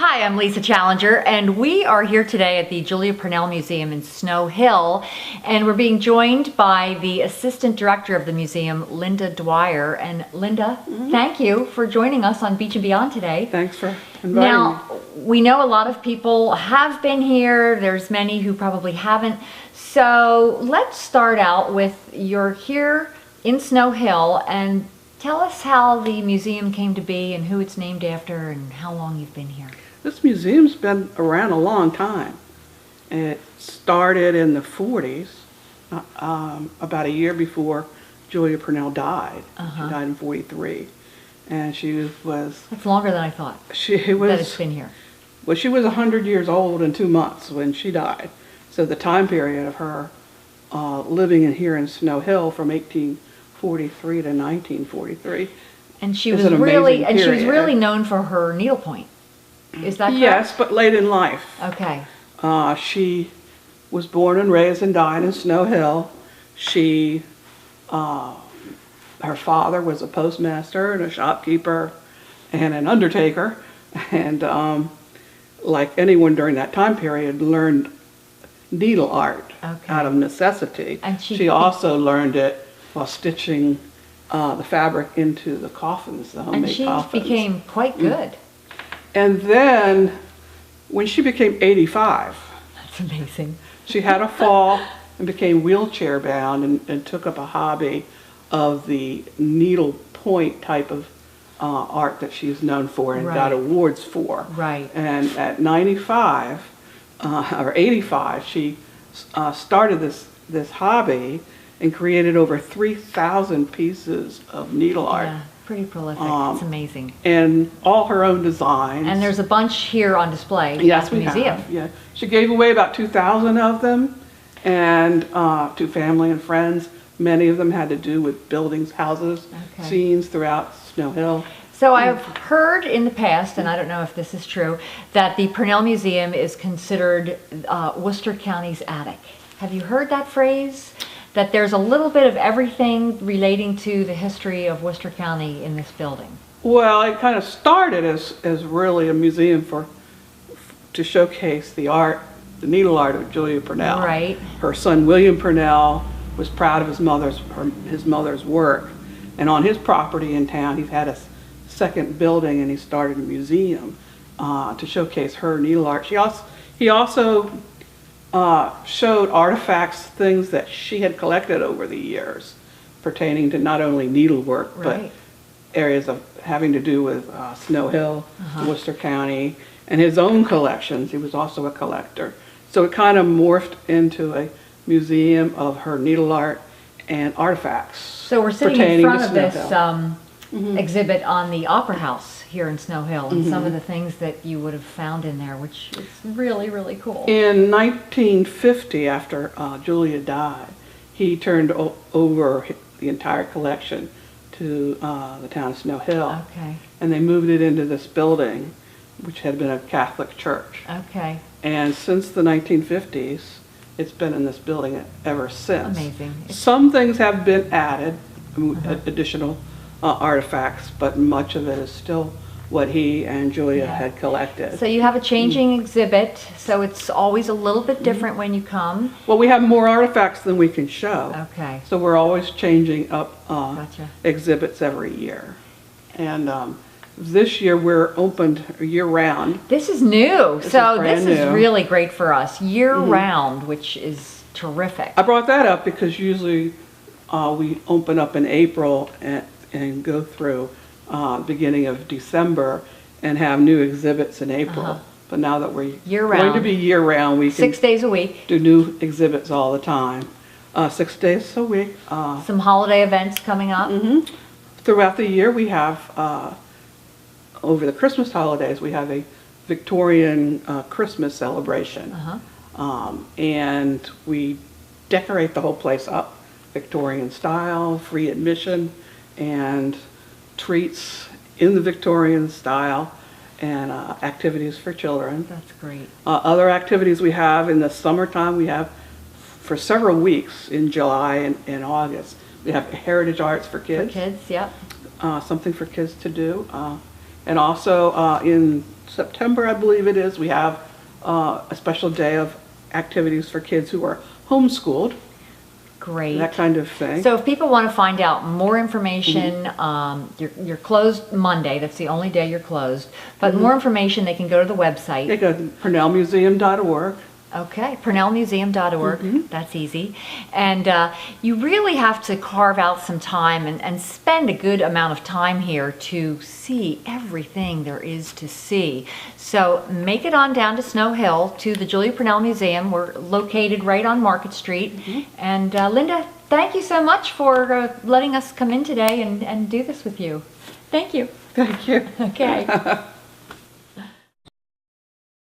Hi, I'm Lisa Challenger, and we are here today at the Julia Purnell Museum in Snow Hill, and we're being joined by the Assistant Director of the museum, Linda Duyer. And Linda, thank you for joining us on Beach and Beyond today. Thanks for inviting me. Now, we know a lot of people have been here. There's many who probably haven't. So let's start out with, you're here in Snow Hill, and tell us how the museum came to be and who it's named after and how long you've been here. This museum's been around a long time. It started in the 40s, about a year before Julia Purnell died. She died in 43. And she was... That's longer than I thought. That it's been here. Well, she was 100 years old in 2 months when she died. So the time period of her living here in Snow Hill from 1843 to 1943. And she was really known for her needlepoint. Is that correct? Yes, but late in life. Okay. She was born and raised and died in Snow Hill. Her father was a postmaster and a shopkeeper and an undertaker, and like anyone during that time period, learned needle art out of necessity. And she also learned it while stitching the fabric into the coffins, the homemade coffins. And she became quite good. And then, when she became 85, that's amazing. She had a fall and became wheelchair bound and took up a hobby of the needle point type of art that she's known for and got awards for. Right. And at 95 or 85, she started this hobby and created over 3,000 pieces of needle art. Yeah. Pretty prolific. It's amazing. And all her own designs. And there's a bunch here on display at the museum. Yeah. She gave away about 2,000 of them, and to family and friends. Many of them had to do with buildings, houses, scenes throughout Snow Hill. So I've heard in the past, and I don't know if this is true, that the Purnell Museum is considered Worcester County's attic. Have you heard that phrase? That there's a little bit of everything relating to the history of Worcester County in this building. Well, it kind of started as really a museum to showcase the art, the needle art of Julia Purnell. Right. Her son William Purnell was proud of his mother's work, and on his property in town, he's had a second building, and he started a museum to showcase her needle art. He also showed artifacts, things that she had collected over the years, pertaining to not only needlework, but areas of having to do with Snow Hill, Worcester County, and his own collections. He was also a collector. So it kind of morphed into a museum of her needle art and artifacts. So we're sitting in front of this exhibit on the Opera House here in Snow Hill, and some of the things that you would have found in there, which is really, really cool. In 1950, after Julia died, he turned over the entire collection to the town of Snow Hill. Okay. And they moved it into this building, which had been a Catholic church. Okay. And since the 1950s, it's been in this building ever since. Amazing. Some things have been added, additional artifacts, but much of it is still what he and Julia had collected. So you have a changing exhibit, so it's always a little bit different when you come. Well, we have more artifacts than we can show. Okay. So we're always changing up exhibits every year. And this year we're opened year-round. This is new. This is really great for us. Year-round, which is terrific. I brought that up because usually we open up in April and go through beginning of December and have new exhibits in April. But now that we're going to be year-round, we can 6 days a week. Do new exhibits all the time. 6 days a week. Some holiday events coming up. Throughout the year, we have, over the Christmas holidays, we have a Victorian Christmas celebration. And we decorate the whole place up, Victorian style, free admission, and treats in the Victorian style, and activities for children. That's great. Other activities we have in the summertime, we have for several weeks in July and August. We have heritage arts for kids. For kids, yep. Something for kids to do. And also in September, I believe it is, we have a special day of activities for kids who are homeschooled, Great. that kind of thing. So if people want to find out more information, you're closed Monday. That's the only day you're closed. But more information, they can go to the website. They go to purnellmuseum.org. Okay, purnellmuseum.org. That's easy. And you really have to carve out some time and spend a good amount of time here to see everything there is to see. So make it on down to Snow Hill to the Julia Purnell Museum. We're located right on Market Street. And Linda, thank you so much for letting us come in today and do this with you. Thank you. Thank you. Okay.